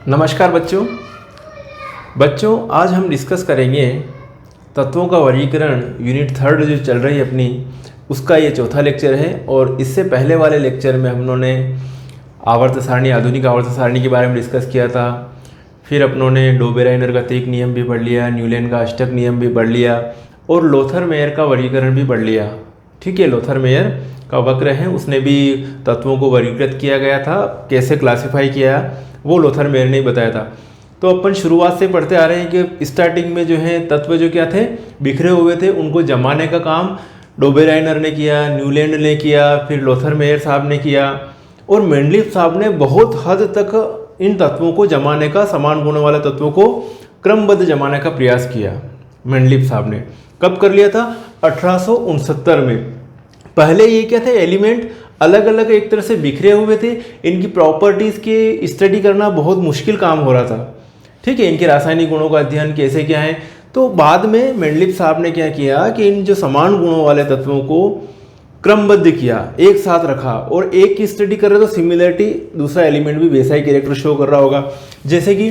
नमस्कार बच्चों आज हम डिस्कस करेंगे तत्वों का वर्गीकरण यूनिट 3 जो चल रही है अपनी, उसका ये चौथा लेक्चर है। और इससे पहले वाले लेक्चर में हम लोगों ने आवर्त सारणी, आधुनिक आवर्त सारणी के बारे में डिस्कस किया था। फिर अपनों ने डोबेराइनर का तीक नियम भी पढ़ लिया, न्यूलैंड का अष्टक नियम भी पढ़ लिया और लोथर मेयर का वर्गीकरण भी पढ़ लिया। ठीक है, लोथर मेयर का वक्र है, उसने भी तत्वों को वर्गीकृत किया गया था, कैसे क्लासिफाई किया वो लोथर मेयर ने बताया था। तो अपन शुरुआत से पढ़ते आ रहे हैं कि स्टार्टिंग में जो है तत्व जो क्या थे, बिखरे हुए थे, उनको जमाने का काम डोबेराइनर ने किया, न्यूलैंड ने किया, फिर लोथर मेयर साहब ने किया और मेंडलीफ साहब ने बहुत हद तक इन तत्वों को जमाने का, समान गुणों वाले तत्वों को क्रमबद्ध जमाने का प्रयास किया। मेंडलीफ साहब ने कब कर लिया था? 1869 में। पहले ये क्या थे, एलिमेंट अलग अलग एक तरह से बिखरे हुए थे, इनकी प्रॉपर्टीज़ के स्टडी करना बहुत मुश्किल काम हो रहा था। ठीक है, इनके रासायनिक गुणों का अध्ययन कैसे क्या है। तो बाद में मेंडलीफ साहब ने क्या किया कि इन जो समान गुणों वाले तत्वों को क्रमबद्ध किया, एक साथ रखा और एक की स्टडी कर रहे तो सिमिलरिटी दूसरा एलिमेंट भी वैसा ही कैरेक्टर शो कर रहा होगा। जैसे कि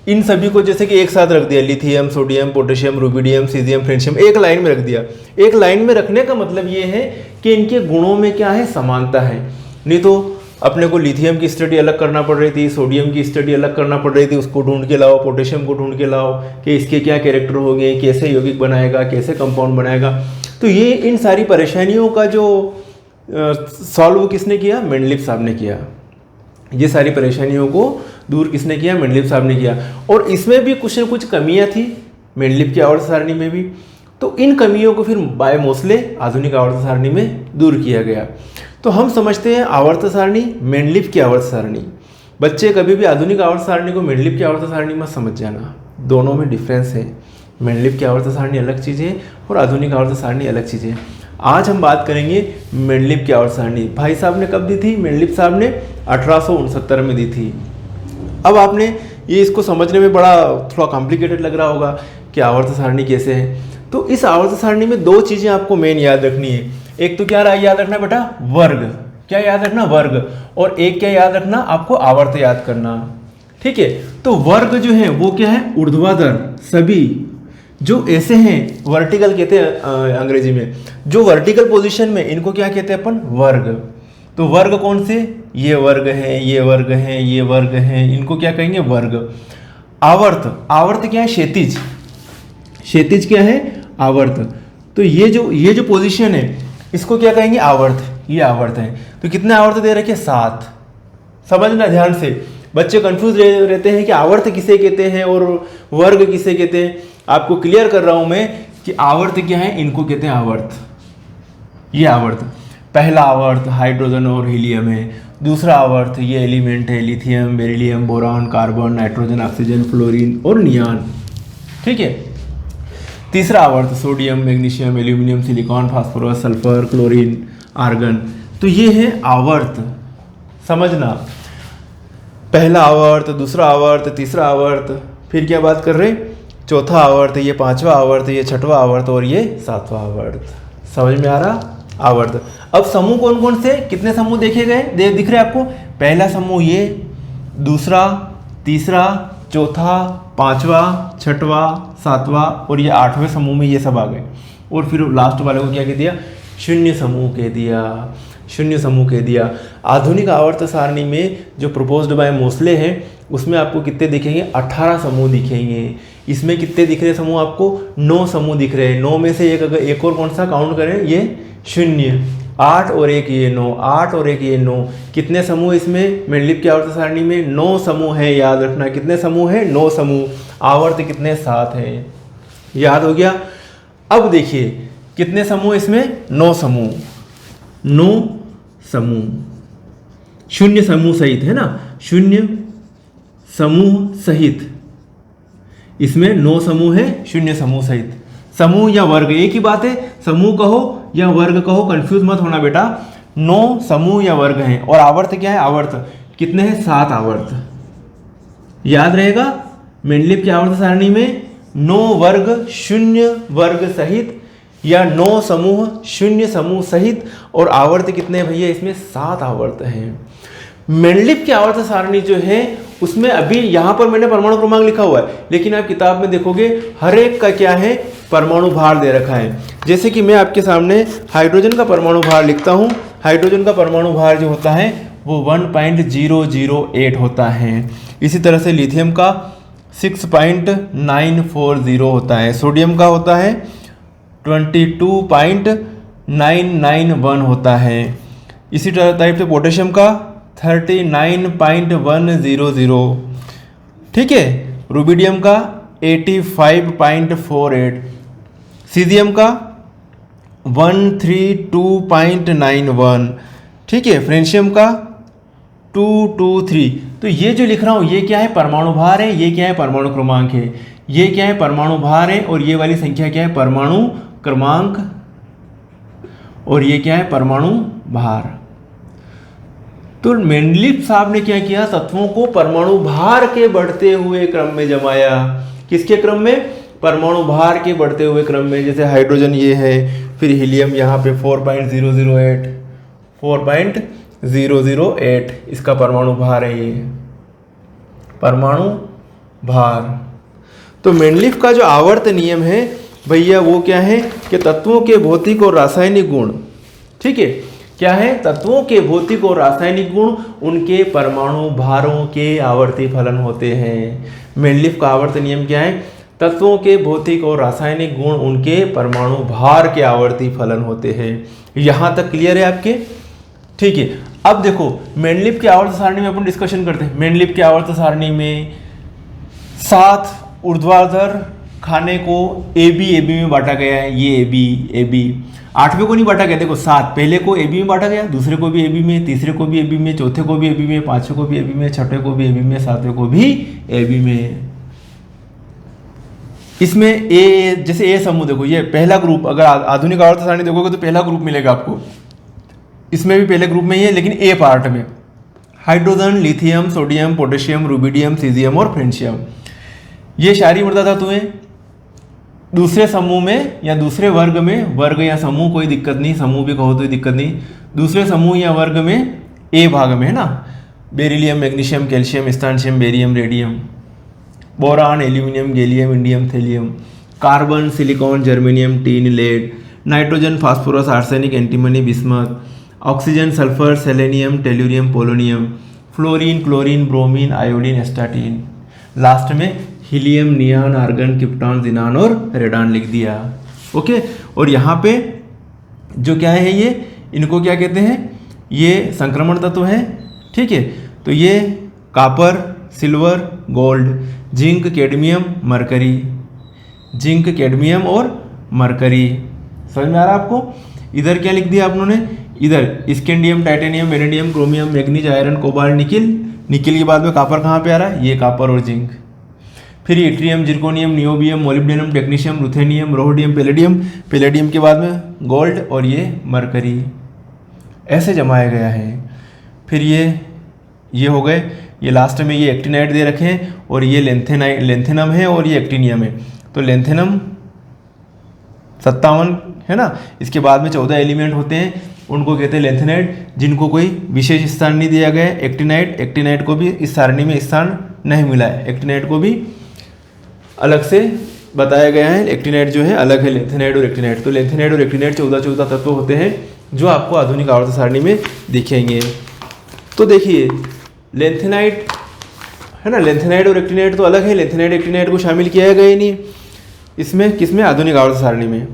इन सभी को जैसे कि एक साथ रख दिया, lithium, sodium, potassium, rubidium, caesium, francium, एक लाइन में रख दिया। एक लाइन में रखने का मतलब ये है कि इनके गुणों में क्या है, समानता है। नहीं तो अपने को लिथियम की स्टडी अलग करना पड़ रही थी, सोडियम की स्टडी अलग करना पड़ रही थी, उसको ढूंढ के लाओ, पोटेशियम को ढूंढ के लाओ कि इसके क्या कैरेक्टर होंगे, कैसे यौगिक बनाएगा, कैसे कंपाउंड बनाएगा। तो ये इन सारी परेशानियों का जो सॉल्व किसने किया? मेंडलीफ साहब ने किया। ये सारी परेशानियों को दूर किसने किया? मेंडलीफ साहब ने किया। और इसमें भी कुछ न कुछ कमियां थी मेंडलीफ की आवर्त सारणी में भी, तो इन कमियों को फिर बाय मोसले आधुनिक आवर्त सारणी में दूर किया गया। तो हम समझते हैं आवर्त सारणी, मेंडलीफ की आवर्त सारणी। बच्चे कभी भी आधुनिक आवर्त सारणी को मेंडलीफ की आवर्त सारणी मत समझ जाना, दोनों में डिफरेंस है। मेंडलीफ की आवर्त सारणी अलग चीज़ है और आधुनिक आवर्त सारणी अलग चीज़ है। आज हम बात करेंगे मेंडलीफ की आवर्त सारणी। भाई साहब ने कब दी थी? मेंडलीफ साहब ने 1869 में दी थी। अब आपने ये इसको समझने में बड़ा थोड़ा कॉम्प्लिकेटेड लग रहा होगा कि आवर्त सारणी कैसे है। तो इस आवर्त सारणी में दो चीज़ें आपको मेन याद रखनी है। एक तो क्या याद रखना बेटा? वर्ग। क्या याद रखना? वर्ग। और एक क्या याद रखना? आपको आवर्त याद करना। ठीक है, तो वर्ग जो है वो क्या है? ऊर्ध्वाधर सभी जो ऐसे हैं, वर्टिकल कहते हैं अंग्रेजी में, जो वर्टिकल पोजीशन में, इनको क्या कहते हैं अपन? वर्ग। तो वर्ग कौन से? ये वर्ग हैं, ये वर्ग हैं, ये वर्ग हैं, इनको क्या कहेंगे? वर्ग। आवर्त, आवर्त क्या है? क्षैतिज। क्षैतिज क्या है? आवर्त। तो ये जो पोजीशन है इसको क्या कहेंगे? आवर्त। ये आवर्त है। तो कितने आवर्त दे रखे? 7। समझना ध्यान से, बच्चे कंफ्यूज रहते हैं कि आवर्त किसे कहते हैं और वर्ग किसे कहते हैं। आपको क्लियर कर रहा हूं मैं कि आवर्त क्या है, इनको कहते हैं आवर्त। ये आवर्त, पहला आवर्त हाइड्रोजन और हीलियम है। दूसरा आवर्त ये एलिमेंट है, lithium, beryllium, boron, carbon, nitrogen, oxygen, fluorine और नियान। ठीक है। तीसरा आवर्त sodium, magnesium, aluminium, silicon, phosphorus, sulphur, chlorine, argon. तो ये है आवर्त। समझना, पहला आवर्त, दूसरा आवर्त, तीसरा आवर्त, फिर क्या बात कर रहे? चौथा आवर्त, ये पांचवा आवर्त, ये छठवां आवर्त और ये सातवां आवर्त। समझ में आ रहा? आवर्त। अब समूह कौन कौन से, कितने समूह देखे गए, दिख रहे आपको? पहला समूह ये, दूसरा, तीसरा, चौथा, पांचवा, छठवा, सातवां और ये 8वें समूह में ये सब आ गए। और फिर लास्ट वाले को क्या कह दिया? शून्य समूह कह दिया। शून्य समूह कह दिया। आधुनिक आवर्त सारणी में जो प्रपोज्ड बाय मोसले है उसमें आपको कितने दिखेंगे? 18 समूह दिखेंगे। इसमें कितने दिख रहे समूह आपको? 9 समूह दिख रहे हैं। 9 में से एक, अगर एक और कौन सा काउंट करें, ये शून्य। 8 और एक ये 9, 8 और एक ये 9। कितने समूह इसमें? मेंडलीफ की आवर्त सारणी में 9 समूह है। याद रखना, कितने समूह है? 9 समूह। आवर्त कितने? 7 है। याद हो गया? अब देखिए कितने समूह इसमें? 9 समूह। 9 समूह, शून्य समूह सहित, है ना? शून्य समूह सहित इसमें 9 समूह है, शून्य समूह सहित। समूह या वर्ग एक ही बात है, समूह कहो या वर्ग कहो, कंफ्यूज मत होना बेटा। 9 समूह या वर्ग हैं। और आवर्त क्या है? आवर्त कितने हैं? 7 आवर्त। याद रहेगा, मेंडलीफ की आवर्त सारणी में 9 वर्ग शून्य वर्ग सहित या 9 समूह शून्य समूह सहित। और आवर्त कितने भैया? इसमें 7 आवर्त हैं। मेंडलीफ की आवर्त सारणी जो है उसमें अभी यहाँ पर मैंने परमाणु क्रमांक लिखा हुआ है, लेकिन आप किताब में देखोगे हर एक का क्या है, परमाणु भार दे रखा है। जैसे कि मैं आपके सामने हाइड्रोजन का परमाणु भार लिखता हूँ। हाइड्रोजन का परमाणु भार जो होता है वो 1.008 होता है। इसी तरह से लिथियम का 6.940 होता है। सोडियम का होता है 22.991 होता है। इसी तरह टाइप से पोटेशियम का 39.100, ठीक है। रुबिडियम का 85.48, सीजियम का 132.91, ठीक है। फ्रेंशियम का 223। तो ये जो लिख रहा हूँ ये क्या है, परमाणु भार है, ये क्या है, परमाणु क्रमांक है। ये क्या है, परमाणु भार है, और ये वाली संख्या क्या है, परमाणु क्रमांक, और ये क्या है, परमाणु भार। तो मेंडलीफ साहब ने क्या किया, तत्वों को परमाणु भार के बढ़ते हुए क्रम में जमाया। किसके क्रम में, परमाणु भार के बढ़ते हुए क्रम में। जैसे हाइड्रोजन ये है, फिर हीलियम यहाँ पे 4.008 इसका परमाणु भार है, ये परमाणु भार। तो मेंडलीफ का जो आवर्त नियम है भैया वो क्या है कि तत्वों के भौतिक और रासायनिक गुण, ठीक है, क्या है, तत्वों के भौतिक और रासायनिक गुण उनके परमाणु भारों के आवर्ती फलन होते हैं। मेंडलीफ का आवर्त नियम क्या है, तत्वों के भौतिक और रासायनिक गुण उनके परमाणु भार के आवर्ती फलन होते हैं। यहाँ तक क्लियर है आपके, ठीक है। अब देखो मेंडलीफ की आवर्त सारणी में अपन डिस्कशन करते हैं। मेंडलीफ की आवर्त सारणी में 7 ऊर्ध्वाधर खाने को ए बी में बांटा गया है। ये ए बी 8वें को नहीं बांटा गया, देखो 7 पहले को ए बी में बांटा गया, दूसरे को भी ए बी में, तीसरे को भी ए बी में, चौथे को भी ए बी में, पांचवें को भी ए बी में, छठे को भी ए बी में, सातवें को भी ए बी में। इसमें ए जैसे ए समूह देखो, ये पहला ग्रुप, अगर आधुनिक आवर्त सारणी देखोगे तो पहला ग्रुप मिलेगा आपको। इसमें भी पहले ग्रुप में ही है, लेकिन ए पार्ट में hydrogen, lithium, sodium, potassium, rubidium, caesium और फ्रेंशियम, ये क्षारीय मृदा धातु हैं। दूसरे समूह में या दूसरे वर्ग में, वर्ग या समूह कोई दिक्कत नहीं, समूह भी कहो तो दिक्कत नहीं, दूसरे समूह या वर्ग में ए भाग में है ना, beryllium, magnesium, calcium, strontium, barium, radium, boron, aluminium, gallium, indium, thallium, carbon, silicon, germanium, tin, lead, nitrogen, phosphorus, arsenic, antimony, bismuth, oxygen, sulphur, selenium, tellurium, polonium, fluorine, chlorine, bromine, iodine, astatine, last में helium, neon, argon, krypton, xenon और radon लिख दिया। Okay, और यहाँ पे जो क्या है, ये इनको क्या कहते हैं, ये संक्रमण तत्व है, ठीक है। तो ये copper, silver, gold, zinc, cadmium, mercury, zinc, cadmium और मरकरी, समझ में आ रहा है आपको। इधर क्या लिख दिया आप लोगों ने, इधर scandium, titanium, vanadium, chromium, manganese, iron, cobalt, nickel, nickel के बाद में कॉपर कहाँ पे आ रहा है, ये कॉपर और जिंक। फिर yttrium, zirconium, niobium, molybdenum, technetium, ruthenium, rhodium, palladium, palladium के बाद में गोल्ड और ये मरकरी, ऐसे जमाया गया है। फिर ये हो गए, ये लास्ट में ये एक्टिनाइट दे रखे हैं, और ये लेंथेनम है और ये एक्टिनियम है। तो लेंथेनम 57 है ना, इसके बाद में 14 एलिमेंट होते हैं, उनको कहते हैं लेंथेनाइट, जिनको कोई विशेष स्थान नहीं दिया गया है। एक्टिनाइट को भी इस सारणी में स्थान नहीं मिला है, एक्टिनाइट को भी अलग से बताया गया है। एक्टिनाइट जो है अलग है, लेंथेनाइट और एक्टिनाइट। तो लेंथेनाइट और एक्टिनाइट 14 तत्व होते हैं जो आपको आधुनिक आवर्त सारणी में दिखेंगे। तो देखिए लेंथेनाइट है ना, लेंथेनाइट और एक्टिनाइट तो अलग है, लेंथेनाइट एक्टिनाइट को शामिल किया गया ही नहीं इसमें, किसमें, आधुनिक आवर्त सारणी में।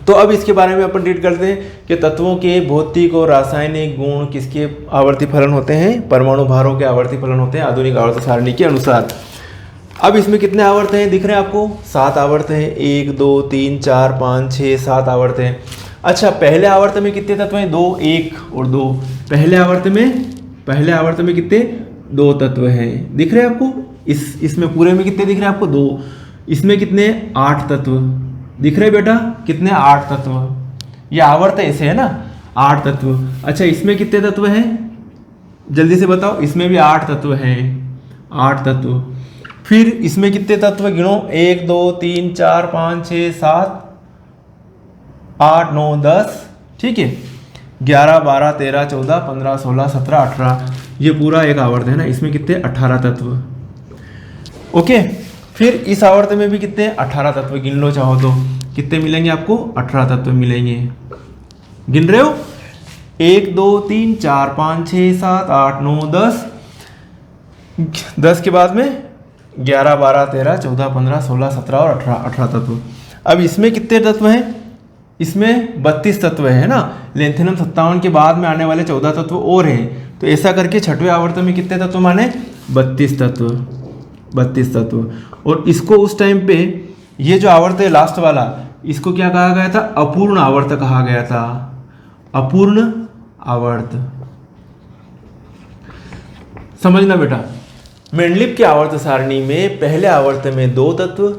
तो अब इसके बारे में अपन रीड करते हैं कि तत्वों के भौतिक और रासायनिक गुण किसके आवर्ती फलन होते हैं, परमाणु भारों के आवर्ती फलन होते हैं आधुनिक आवर्त सारणी के अनुसार। अब इसमें कितने आवर्त हैं दिख रहे हैं आपको, 7 आवर्त हैं, 1 2 3 4 5 6 7 आवर्त हैं। अच्छा, पहले आवर्त में कितने तत्व हैं, 2, 1 और 2। पहले आवर्त में कितने, 2 तत्व हैं, दिख रहे हैं आपको। इसमें पूरे में कितने दिख रहे हैं आपको, 2। इसमें कितने, 8 तत्व दिख रहे बेटा, कितने, 8 तत्व। ये आवर्त ऐसे है ना, 8 तत्व। अच्छा, इसमें कितने तत्व हैं, जल्दी से बताओ। इसमें भी 8 तत्व हैं, 8 तत्व। फिर इसमें कितने तत्व गिनो, 1 2 3 4 5 6 7 8 9 10, ठीक है। 11, 12, 13, 14, 15, 16, 17, 18, ये पूरा एक आवर्त है ना, इसमें कितने 18 तत्व। ओके, फिर इस आवर्त में भी कितने 18 तत्व, गिन लो चाहो तो कितने मिलेंगे आपको, 18 तत्व मिलेंगे। गिन रहे हो, 1, 2, 3, 4, 5, 6, 7, 8, 9, 10, 10 के बाद में 11, 12, 13, 14, 15, 16, 17 और 18 तत्व। अब इसमें कितने तत्व हैं, इसमें 32 तत्व है ना, लेंथेनम 57 के बाद में आने वाले 14 तत्व और हैं, तो ऐसा करके छठवें आवर्त में कितने तत्व माने, 32 तत्व, 32 तत्व। और इसको उस टाइम पे ये जो आवर्त है लास्ट वाला, इसको क्या कहा गया था, अपूर्ण आवर्त कहा गया था, अपूर्ण आवर्त। समझना बेटा, मेंडलीव की आवर्त सारणी में पहले आवर्त में 2 तत्व,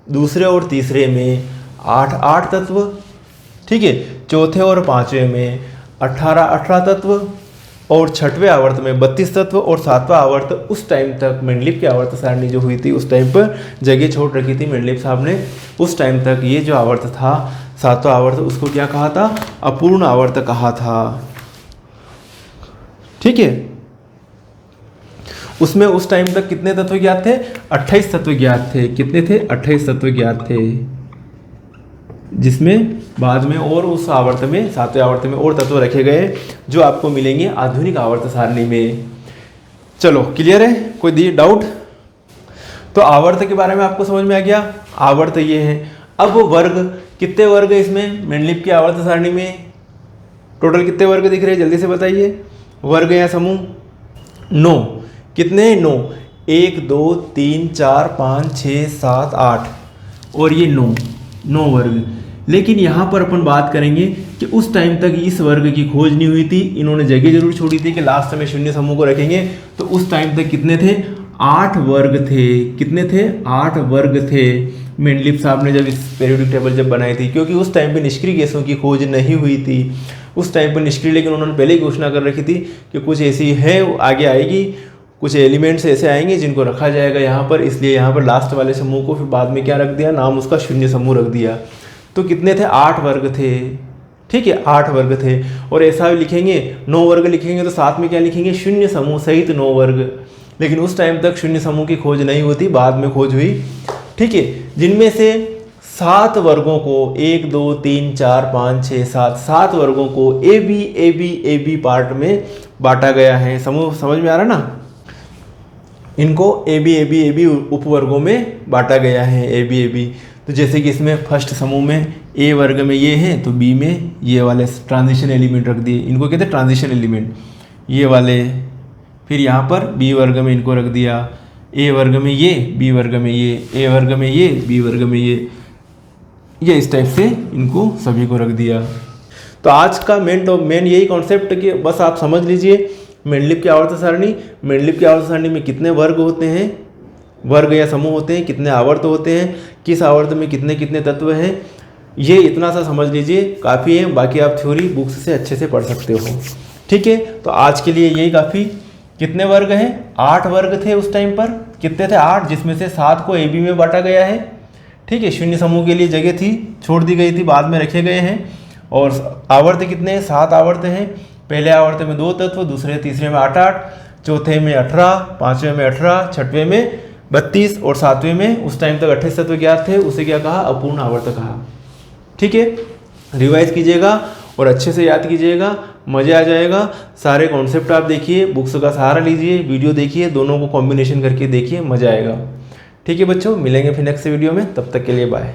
दूसरे और तीसरे में 8 तत्व, ठीक है, चौथे और पांचवें में 18 तत्व, और छठवें आवर्त में 32 तत्व, और सातवां आवर्त उस टाइम तक मेंडलीव की आवर्त सारणी जो हुई थी उस टाइम पर जगह छोड़ रखी थी मेंडलीव साहब ने, उस टाइम तक ये जो आवर्त था सातवां आवर्त, उसको क्या कहा था, अपूर्ण आवर्त कहा था। ठीक है, उसमें उस टाइम तक कितने तत्व ज्ञात थे, 28 तत्व ज्ञात थे। कितने थे, 28 तत्व ज्ञात थे, जिसमें बाद में और उस आवर्त में, सातवें आवर्त में और तत्व रखे गए जो आपको मिलेंगे आधुनिक आवर्त सारणी में। चलो क्लियर है, कोई डाउट? तो आवर्त के बारे में आपको समझ में आ गया, आवर्त ये है। अब वर्ग, कितने वर्ग है इसमें मेंडलीव की आवर्त सारणी में, टोटल कितने वर्ग दिख रहे हैं जल्दी से बताइए, वर्ग या समूह? 9। कितने, 9, 1, 2, 3, 4, 5, 6, 7, 8 और ये 9 वर्ग। लेकिन यहाँ पर अपन बात करेंगे कि उस टाइम तक इस वर्ग की खोज नहीं हुई थी, इन्होंने जगह जरूर छोड़ी थी कि लास्ट में शून्य समूह को रखेंगे। तो उस टाइम तक कितने थे, 8 वर्ग थे। कितने थे, 8 वर्ग थे मेंडलीव साहब ने जब इस पीरियोडिक टेबल जब बनाई थी, क्योंकि उस टाइम पे निष्क्रिय गैसों की खोज नहीं हुई थी उस टाइम पर निष्क्रिय, लेकिन उन्होंने पहले ही घोषणा कर रखी थी कि कुछ ऐसी है आगे आएगी, कुछ एलिमेंट्स ऐसे आएंगे जिनको रखा जाएगा यहाँ पर, इसलिए यहाँ पर लास्ट वाले समूह को फिर बाद में क्या रख दिया, नाम उसका शून्य समूह रख दिया। तो कितने थे, 8 वर्ग थे। ठीक है, 8 वर्ग थे। और ऐसा लिखेंगे 9 वर्ग लिखेंगे तो साथ में क्या लिखेंगे, शून्य समूह सहित 9 वर्ग। लेकिन उस टाइम तक शून्य समूह की खोज नहीं होती, बाद में खोज हुई। ठीक है, जिनमें से 7 वर्गों को 1, 2, 3, 4, 5, 6, 7 वर्गों को ए बी पार्ट में बांटा गया है। समूह समझ में आ रहा ना, इनको ए बी उपवर्गों में बांटा गया है, ए बी। तो जैसे कि इसमें फर्स्ट समूह में ए वर्ग में ये हैं, तो बी में ये वाले ट्रांजिशन एलिमेंट रख दिए, इनको कहते हैं ट्रांजिशन एलिमेंट, ये वाले। फिर यहाँ पर बी वर्ग में इनको रख दिया, ए वर्ग में ये, बी वर्ग में ये, ए वर्ग में ये, बी वर्ग में ये इस टाइप से इनको सभी को रख दिया। तो आज का मेन यही कॉन्सेप्ट कि बस आप समझ लीजिए मेंडलीव की आवर्त सारणी, मेंडलीव की आवर्त सारणी में कितने वर्ग होते हैं, वर्ग या समूह होते हैं, कितने आवर्त होते हैं, किस आवर्त में कितने कितने तत्व हैं, ये इतना सा समझ लीजिए काफ़ी है। बाकी आप थ्योरी बुक्स से अच्छे से पढ़ सकते हो। ठीक है, तो आज के लिए यही काफ़ी। कितने वर्ग हैं, 8 वर्ग थे उस टाइम पर। कितने थे, 8, जिसमें से 7 को ए बी में बांटा गया है। ठीक है, शून्य समूह के लिए जगह थी, छोड़ दी गई थी, बाद में रखे गए हैं। और आवर्त कितने हैं, 7 आवर्त हैं। पहले आवर्त में 2 तत्व, दूसरे तीसरे में 8, चौथे में 18, पांचवें में 18, छठवें में 32 और सातवें में उस टाइम तक 28 तत्व ज्ञात थे, उसे क्या कहा, अपूर्ण आवर्त कहा। ठीक है, रिवाइज कीजिएगा और अच्छे से याद कीजिएगा, मज़ा आ जाएगा। सारे कॉन्सेप्ट आप देखिए, बुक्स का सहारा लीजिए, वीडियो देखिए, दोनों को कॉम्बिनेशन करके देखिए, मज़ा आएगा। ठीक है बच्चों, मिलेंगे फिर नेक्स्ट वीडियो में, तब तक के लिए बाय।